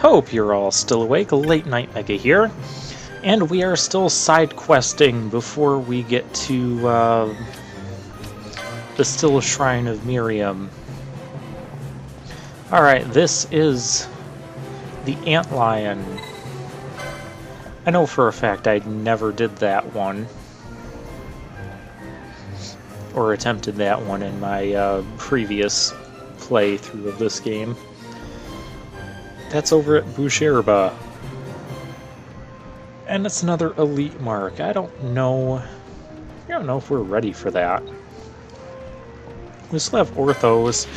Hope you're all still awake. Late Night Mega here. And we are still side questing before we get to the Still Shrine of Miriam. Alright, this is the Antlion. I know for a fact I never did that one. Or attempted that one in my previous playthrough of this game. That's over at Boucherba. And it's another elite mark. I don't know if we're ready for that. We still have Orthos,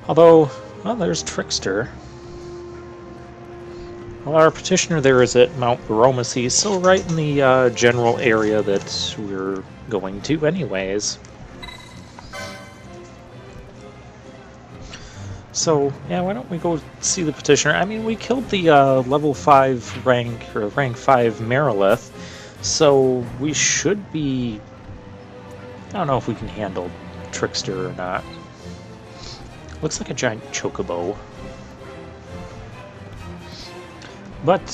although, well, there's Trickster. Well, our petitioner there is at Mount Bromo, so right in the general area that we're going to anyways. So, yeah, why don't we go see the petitioner? I mean, we killed the level 5 rank 5 Merilith, so we should be... I don't know if we can handle Trickster or not. Looks like a giant chocobo. But,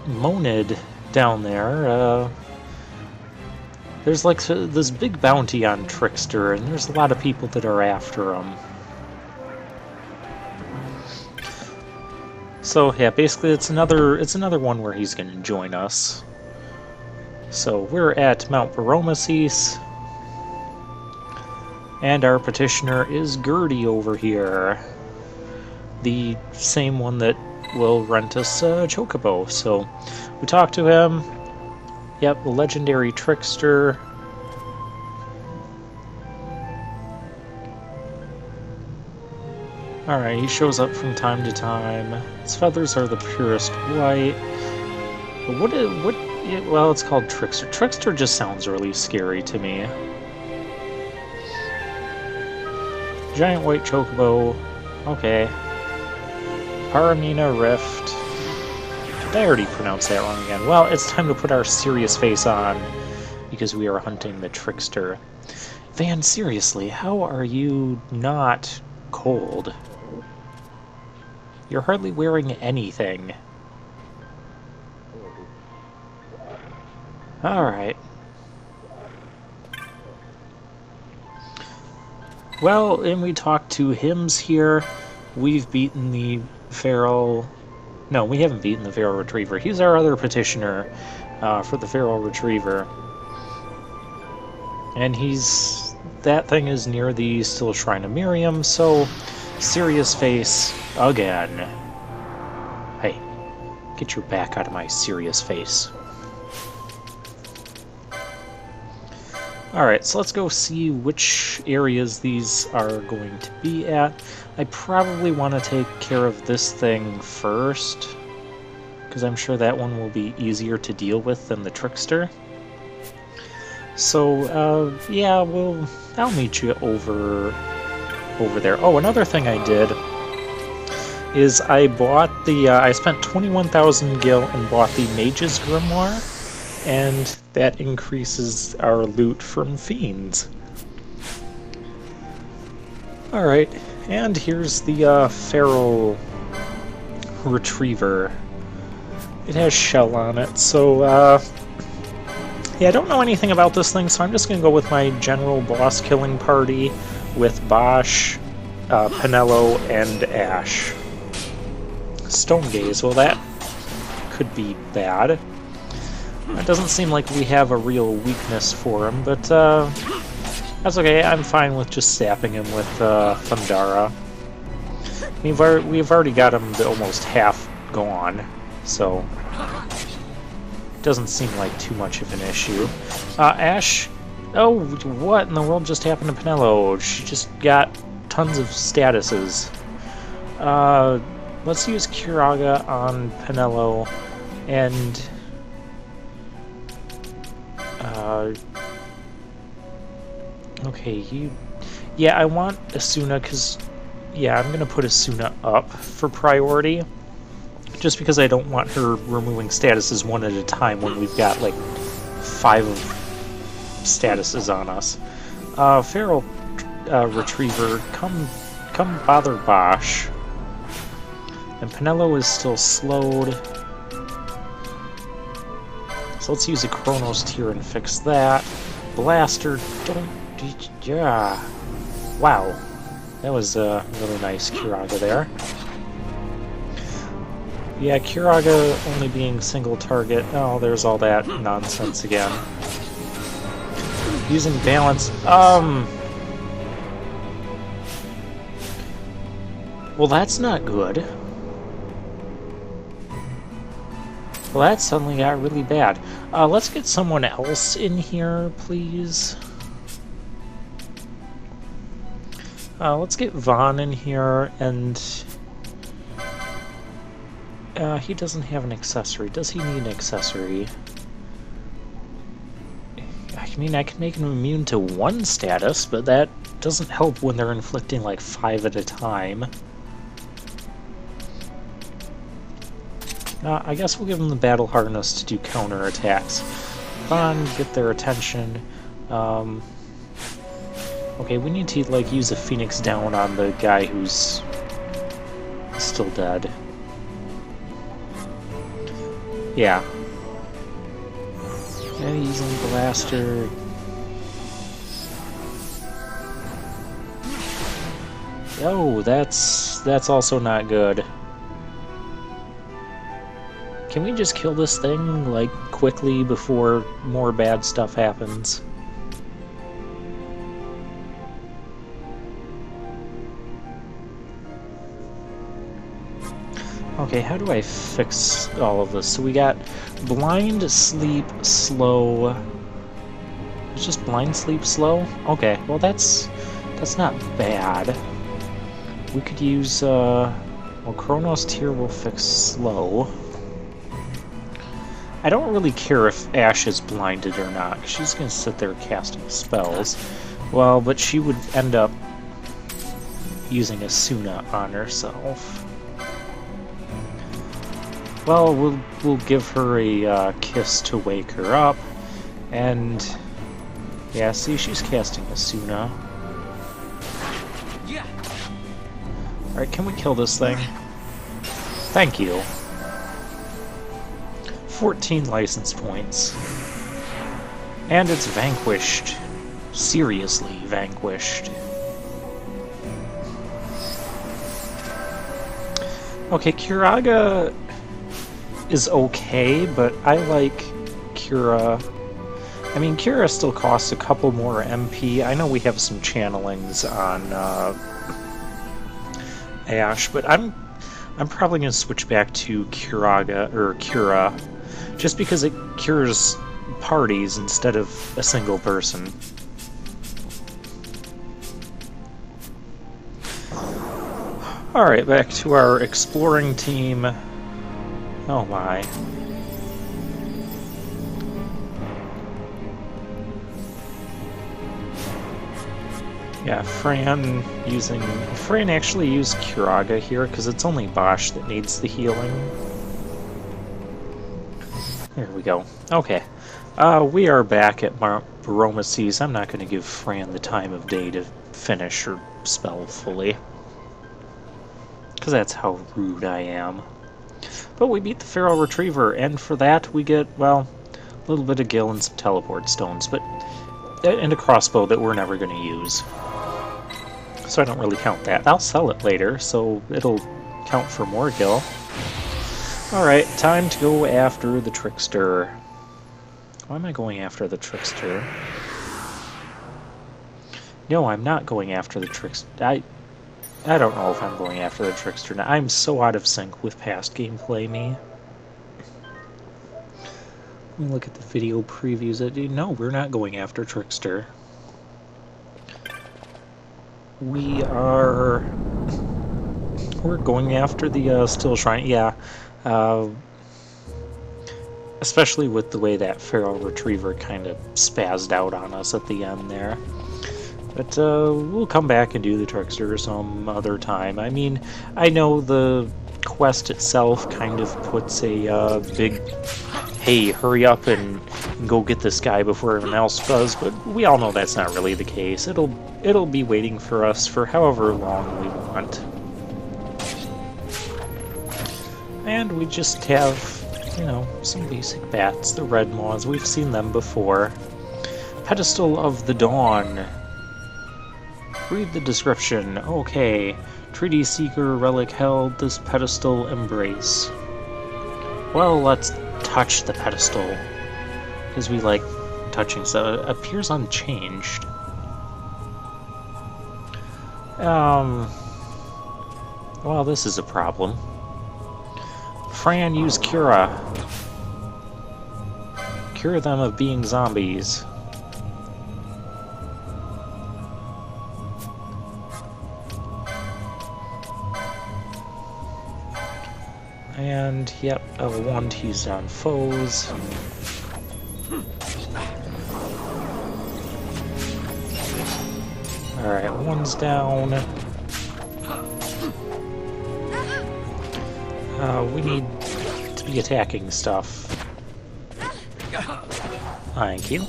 Monid down there, there's like this big bounty on Trickster, and there's a lot of people that are after him. So yeah, basically it's another one where he's going to join us. So we're at Mount Baromesis, and our petitioner is Gertie over here, the same one that will rent us a chocobo. So we talk to him. Yep, the legendary Trickster. Alright, he shows up from time to time. His feathers are the purest white. But well, it's called Trickster. Trickster just sounds really scary to me. Giant white chocobo. Okay. Paramina Rift. Did I already pronounce that wrong again? Well, it's time to put our serious face on, because we are hunting the Trickster. Van, seriously, how are you not cold? You're hardly wearing anything. Alright. Well, and we talked to Hims here. We've beaten the Feral... No, we haven't beaten the Feral Retriever. He's our other petitioner for the Feral Retriever. And that thing is near the Still Shrine of Miriam, so... Serious face again. Hey, get your back out of my serious face. Alright, so let's go see which areas these are going to be at. I probably want to take care of this thing first, because I'm sure that one will be easier to deal with than the Trickster. So, yeah, I'll meet you over there. Oh, another thing I did is I bought I spent 21,000 gil and bought the Mage's Grimoire, and that increases our loot from fiends. Alright, and here's the Feral Retriever. It has shell on it, so yeah, I don't know anything about this thing, so I'm just going to go with my general boss killing party with Bosch, Penello, and Ash. Stone Gaze, well, that could be bad. It doesn't seem like we have a real weakness for him, but that's okay. I'm fine with just sapping him with Thundara. We've already got him to almost half gone, so it doesn't seem like too much of an issue. Ash... Oh, what in the world just happened to Penello? She just got tons of statuses. Let's use Kiraga on Penello, and... okay, yeah, I want Asuna, because... Yeah, I'm gonna put Asuna up for priority, just because I don't want her removing statuses one at a time when we've got, like, 5 of statuses on us. Feral Retriever, come bother Bosch. And Penelo is still slowed. So let's use a Chronos tier and fix that. Blaster, don't... yeah. Wow. That was really nice Kiraga there. Yeah, Kiraga only being single target. Oh, there's all that nonsense again. Using balance. Well, that's not good. Well, that suddenly got really bad. Let's get someone else in here, please. Let's get Vaughn in here, and... he doesn't have an accessory. Does he need an accessory? I mean, I can make him immune to one status, but that doesn't help when they're inflicting like 5 at a time. I guess we'll give them the battle harness to do counter attacks. Fun, get their attention. Okay, we need to like use a Phoenix down on the guy who's still dead. Yeah. Yeah, using Blaster. Oh, that's also not good. Can we just kill this thing, like, quickly before more bad stuff happens? Okay, how do I fix all of this? So we got blind, sleep, slow. It's just blind, sleep, slow? Okay, well that's not bad. We could use, well, Chronos tier will fix slow. I don't really care if Ash is blinded or not, 'cause she's gonna sit there casting spells. Well, but she would end up using Asuna on herself. Well, we'll give her a kiss to wake her up, and yeah, see, she's casting Asuna. Alright, can we kill this thing? Thank you. 14 license points. And it's vanquished. Seriously vanquished. Okay, Kiraga is okay, but I like Kira. I mean, Kira still costs a couple more MP. I know we have some channelings on Ash, but I'm probably going to switch back to Kira, just because it cures parties instead of a single person. Alright, back to our exploring team. Oh my. Yeah, Fran actually used Kiraga here, because it's only Bosch that needs the healing. There we go. Okay. We are back at Bromo. I'm not going to give Fran the time of day to finish her spell fully, because that's how rude I am. But we beat the Feral Retriever, and for that we get, well, a little bit of Gil and some teleport stones, and a crossbow that we're never going to use. So I don't really count that. I'll sell it later, so it'll count for more Gil. Alright, time to go after the Trickster. Why am I going after the Trickster? No, I'm not going after the Trickster. I don't know if I'm going after the Trickster now. I'm so out of sync with past gameplay, me. Let me look at the video previews. No, we're not going after Trickster. We're going after the Still Shrine, yeah. Especially with the way that Feral Retriever kind of spazzed out on us at the end there. But we'll come back and do the Trickster some other time. I mean, I know the quest itself kind of puts a big, hey, hurry up and go get this guy before everyone else does, but we all know that's not really the case. It'll be waiting for us for however long we want. And we just have, you know, some basic bats, the red maws. We've seen them before. Pedestal of the Dawn. Read the description. Okay. Treaty Seeker relic held. This pedestal embrace. Well, let's touch the pedestal. Because we like touching, so it appears unchanged. Well, this is a problem. Fran, use Cura. Cure them of being zombies. And, yep, one to use on foes. Alright, one's down. We need to be attacking stuff. Thank you.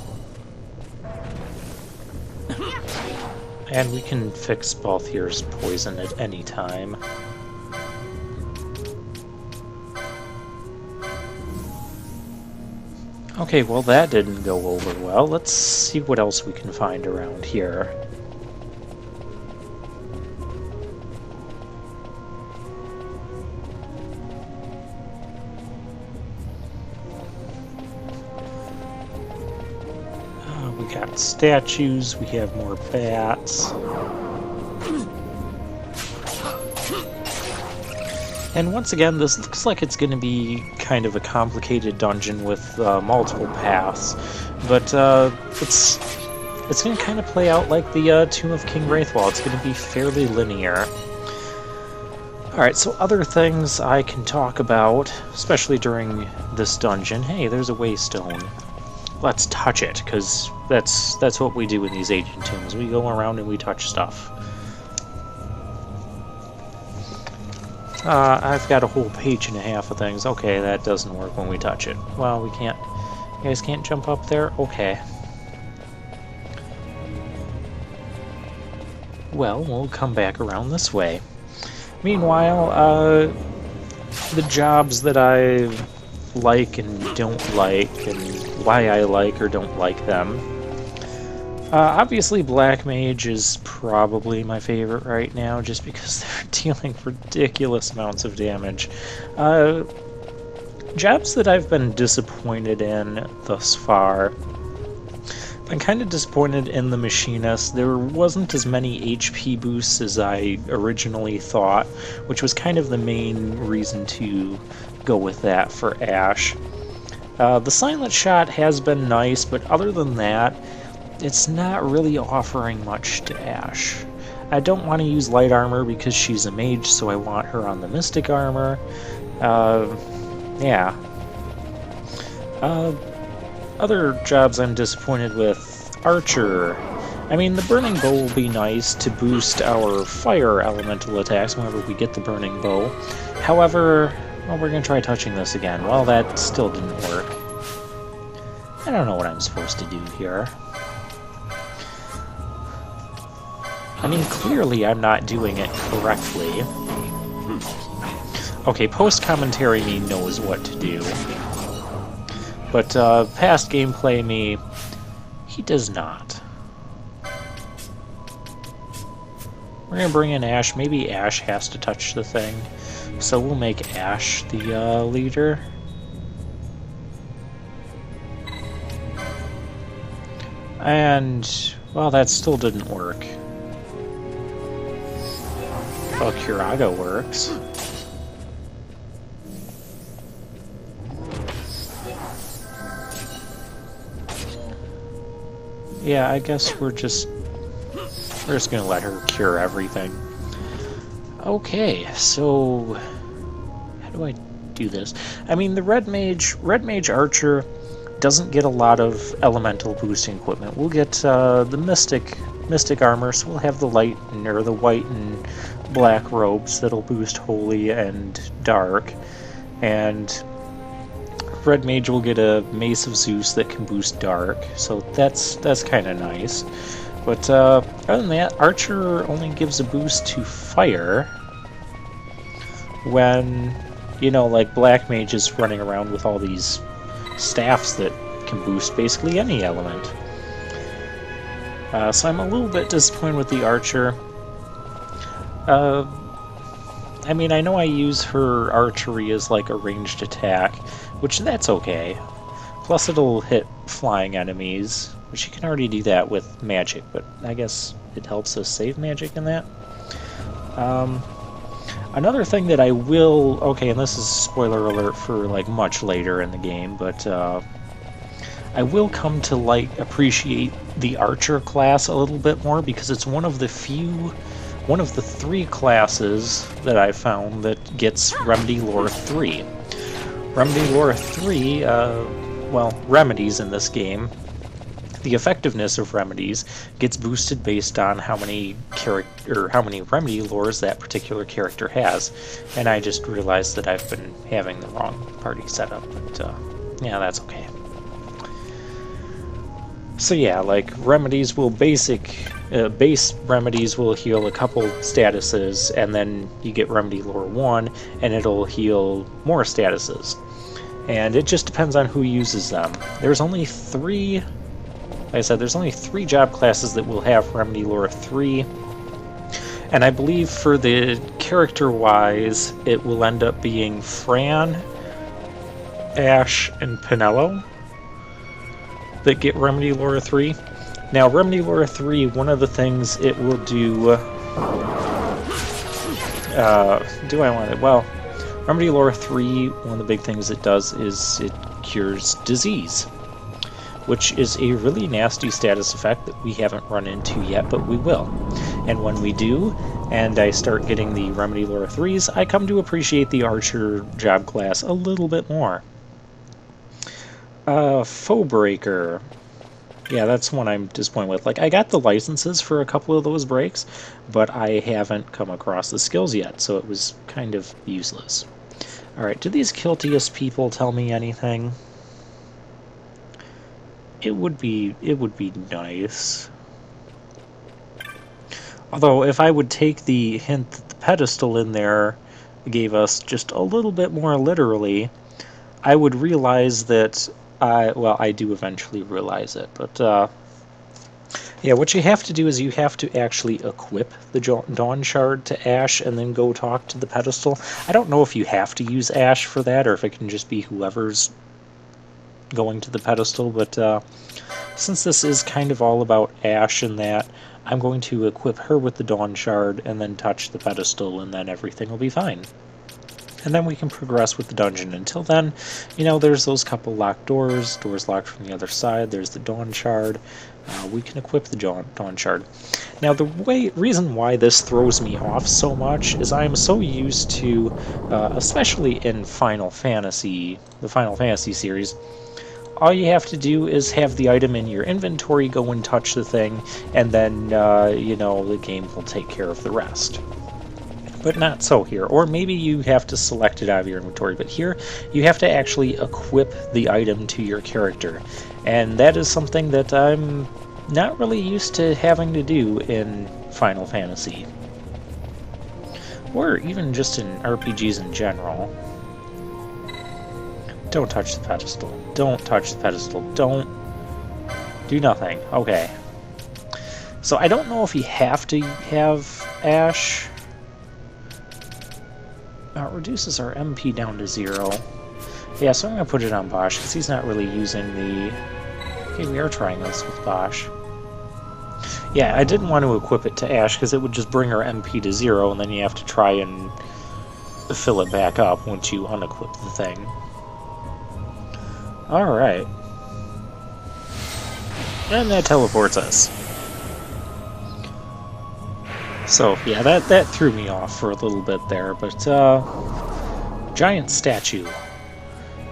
And we can fix Balthier's poison at any time. Okay, well that didn't go over well. Let's see what else we can find around here. We got statues, we have more bats. And once again, this looks like it's going to be kind of a complicated dungeon with multiple paths, but it's going to kind of play out like the Tomb of King Wraithwall. It's going to be fairly linear. Alright, so other things I can talk about, especially during this dungeon. Hey, there's a waystone. Let's touch it, because that's what we do in these ancient tombs. We go around and we touch stuff. I've got a whole page and a half of things. Okay, that doesn't work when we touch it. Well, we can't... You guys can't jump up there? Okay. Well, we'll come back around this way. Meanwhile, the jobs that I like and don't like, and why I like or don't like them. Obviously, Black Mage is probably my favorite right now, just because they're dealing ridiculous amounts of damage. Jobs that I've been disappointed in thus far. I'm kind of disappointed in the Machinist. There wasn't as many HP boosts as I originally thought, which was kind of the main reason to go with that for Ash. The Silent Shot has been nice, but other than that, it's not really offering much to Ash. I don't want to use light armor because she's a mage, so I want her on the mystic armor. Yeah. Other jobs I'm disappointed with. Archer. I mean, the Burning Bow will be nice to boost our fire elemental attacks whenever we get the Burning Bow. However, well, we're going to try touching this again. Well, that still didn't work. I don't know what I'm supposed to do here. I mean, clearly I'm not doing it correctly. Okay, post-commentary me knows what to do. But past gameplay me, he does not. We're gonna bring in Ash. Maybe Ash has to touch the thing. So we'll make Ash the leader. And, well, that still didn't work. Well, Curaga works. Yeah, I guess we're just gonna let her cure everything. Okay, so how do I do this? I mean, the Red Mage Archer doesn't get a lot of elemental boosting equipment. We'll get the Mystic armor, so we'll have the light or the white and black robes that'll boost Holy and Dark, and Red Mage will get a Mace of Zeus that can boost Dark, so that's kind of nice. But other than that, Archer only gives a boost to Fire when you know, like Black Mage is running around with all these staffs that can boost basically any element. So I'm a little bit disappointed with the Archer. I mean, I know I use her archery as like a ranged attack, which that's okay. Plus it'll hit flying enemies, which you can already do that with magic, but I guess it helps us save magic in that. Another thing that I will... Okay, and this is spoiler alert for like much later in the game, but I will come to like appreciate the Archer class a little bit more because it's one of the 3 classes that I found that gets Remedy Lore 3. Remedy Lore 3, well, remedies in this game, the effectiveness of remedies gets boosted based on how many remedy lores that particular character has. And I just realized that I've been having the wrong party set up, but yeah, that's okay. So yeah, like remedies will base remedies will heal a couple statuses, and then you get Remedy Lore 1 and it'll heal more statuses. And it just depends on who uses them. There's only 3, like I said, there's only 3 job classes that will have Remedy Lore 3. And I believe for the character-wise, it will end up being Fran, Ash, and Pinello that get Remedy Lore 3. Now, Remedy Lore 3, one of the things it will do... do I want it? Well, Remedy Lore 3, one of the big things it does is it cures disease, which is a really nasty status effect that we haven't run into yet, but we will. And when we do, and I start getting the Remedy Lore 3s, I come to appreciate the Archer job class a little bit more. Foe Breaker. Yeah, that's one I'm disappointed with. Like, I got the licenses for a couple of those breaks, but I haven't come across the skills yet, so it was kind of useless. Alright, do these Kiltius people tell me anything? It would be nice. Although, if I would take the hint that the pedestal in there gave us just a little bit more literally, I would realize that well, I do eventually realize it, but yeah, what you have to do is you have to actually equip the Dawn Shard to Ash and then go talk to the pedestal. I don't know if you have to use Ash for that or if it can just be whoever's going to the pedestal, but since this is kind of all about Ash and that, I'm going to equip her with the Dawn Shard and then touch the pedestal, and then everything will be fine. And then we can progress with the dungeon. Until then, you know, there's those couple locked doors locked from the other side, there's the Dawn Shard. We can equip the Dawn Shard. Now, the reason why this throws me off so much is I'm so used to, especially in the Final Fantasy series, all you have to do is have the item in your inventory, go and touch the thing, and then, you know, the game will take care of the rest. But not so here. Or maybe you have to select it out of your inventory, but here you have to actually equip the item to your character. And that is something that I'm not really used to having to do in Final Fantasy. Or even just in RPGs in general. Don't touch the pedestal. Don't touch the pedestal. Don't do nothing. Okay. So I don't know if you have to have Ash. It reduces our MP down to 0. Yeah, so I'm going to put it on Bosch, because he's not really using the... Okay, we are trying this with Bosch. Yeah, I didn't want to equip it to Ash, because it would just bring our MP to 0, and then you have to try and fill it back up once you unequip the thing. Alright. And that teleports us. So, yeah, that threw me off for a little bit there, but, giant statue.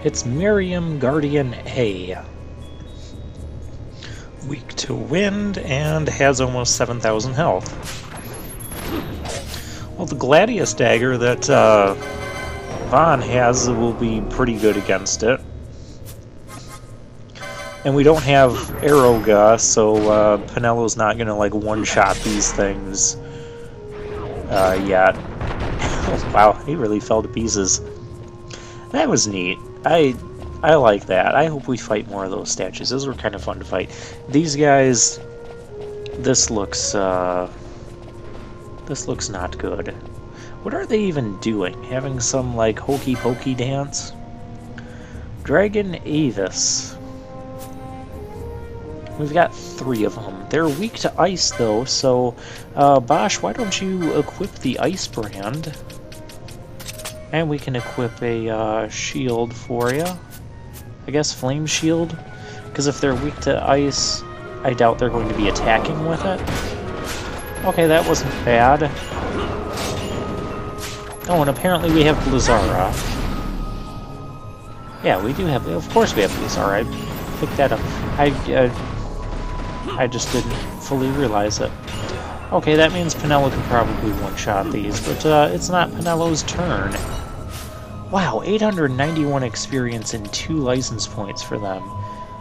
It's Miriam Guardian A. Weak to wind, and has almost 7,000 health. Well, the Gladius dagger that, Vaughn has will be pretty good against it. And we don't have Aeroga, so, Pinello's not gonna, like, one-shot these things. Yet. Wow, he really fell to pieces. That was neat. I like that. I hope we fight more of those statues. Those were kind of fun to fight. These guys, this looks not good. What are they even doing? Having some, like, hokey-pokey dance? Dragon Avis. We've got 3 of them. They're weak to ice, though, so, Bosch, why don't you equip the ice brand? And we can equip a, shield for you. I guess flame shield? Because if they're weak to ice, I doubt they're going to be attacking with it. Okay, that wasn't bad. Oh, and apparently we have Blizzara. Yeah, we do have... Of course we have Blizzara. I picked that up. I just didn't fully realize it. Okay, that means Penelo can probably one-shot these, but it's not Penelo's turn. Wow, 891 experience and 2 license points for them.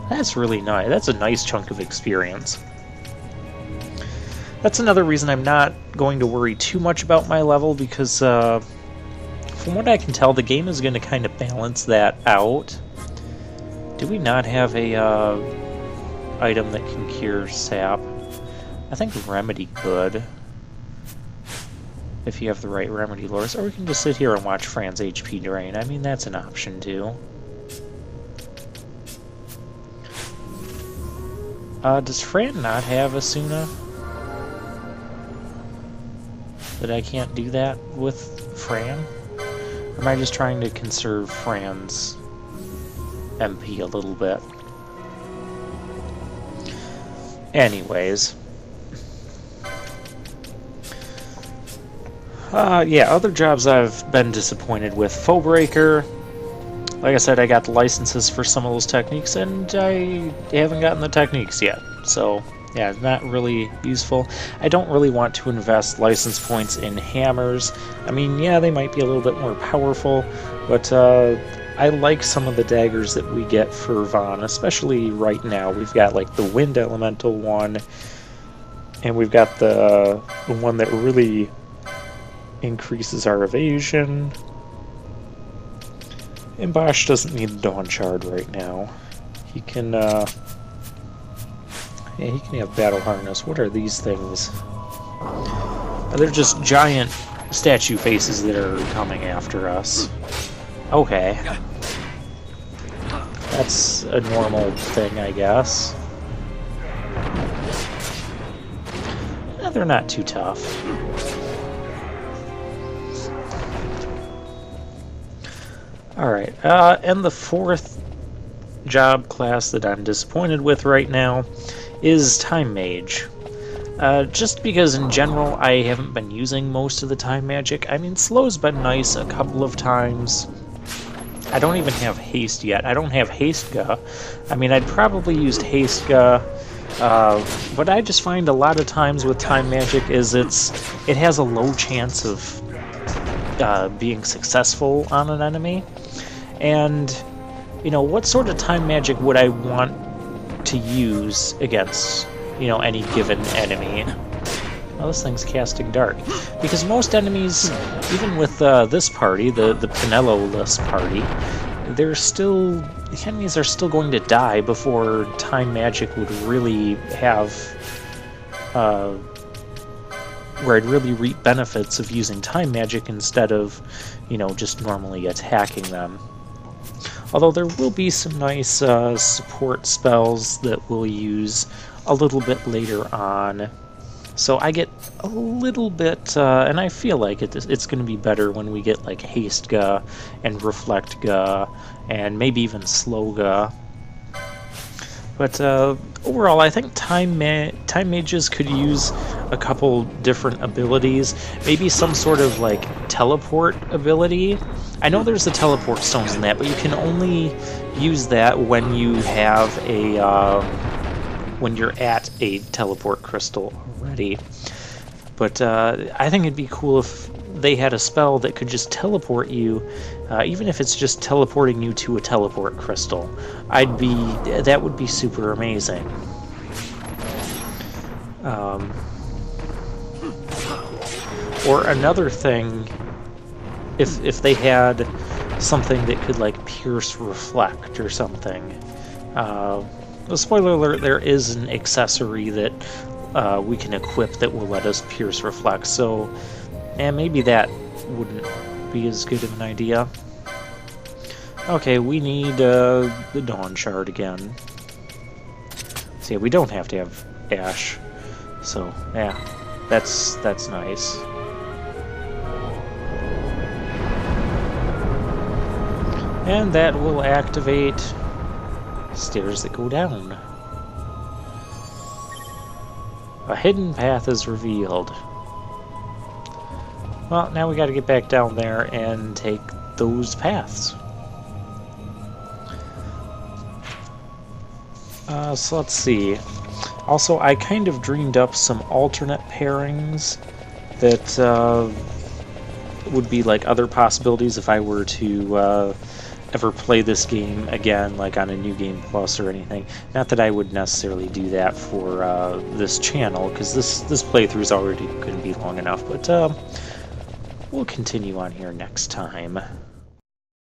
That's really nice. That's a nice chunk of experience. That's another reason I'm not going to worry too much about my level, because from what I can tell, the game is going to kind of balance that out. Do we not have a item that can cure sap? I think Remedy could, if you have the right Remedy lures, or we can just sit here and watch Fran's HP drain. I mean, that's an option too. Does Fran not have Asuna? That I can't do that with Fran? Or am I just trying to conserve Fran's MP a little bit? Anyways. Yeah, other jobs I've been disappointed with. Foebreaker. Like I said, I got the licenses for some of those techniques, and I haven't gotten the techniques yet. So, yeah, not really useful. I don't really want to invest license points in hammers. I mean, yeah, they might be a little bit more powerful, but I like some of the daggers that we get for Vaughn, especially right now. We've got, like, the Wind Elemental one, and we've got the one that really increases our evasion. And Bosch doesn't need the Dawn Shard right now. He can, yeah, he can have Battle Harness. What are these things? They're just giant statue faces that are coming after us. Okay. That's a normal thing, I guess. They're not too tough. Alright, and the 4th job class that I'm disappointed with right now is Time Mage. Just because in general I haven't been using most of the time magic. I mean, slow's been nice a couple of times. I don't even have haste yet. I don't have Hasteга. I mean, I'd probably used Hastega, but I just find a lot of times with time magic is it has a low chance of being successful on an enemy. And, you know, what sort of time magic would I want to use against, you know, any given enemy? Well, this thing's casting dark. Because most enemies, even with this party, the Penelo-less party, the enemies are still going to die before time magic would really have, where I'd really reap benefits of using time magic instead of, you know, just normally attacking them. Although there will be some nice support spells that we'll use a little bit later on. So I get a little bit, and I feel like it's going to be better when we get like Hastega and Reflectga and maybe even Slowga. But overall, I think time mages could use a couple different abilities. Maybe some sort of like teleport ability. I know there's the teleport stones in that, but you can only use that when you have a when you're at a teleport crystal already. But I think it'd be cool if they had a spell that could just teleport you, even if it's just teleporting you to a teleport crystal. That would be super amazing. Or another thing, if they had something that could like pierce reflect or something. A spoiler alert, there is an accessory that we can equip that will let us pierce reflect, so maybe that wouldn't be as good of an idea. Okay, we need the Dawn Shard again. So yeah, we don't have to have Ash, so yeah, that's nice. And that will activate stairs that go down. A hidden path is revealed. Well, now we gotta get back down there and take those paths. So let's see. Also, I kind of dreamed up some alternate pairings that would be like other possibilities if I were to ever play this game again, like on a New Game Plus or anything. Not that I would necessarily do that for this channel, because this playthrough is already going to be long enough, but we'll continue on here next time.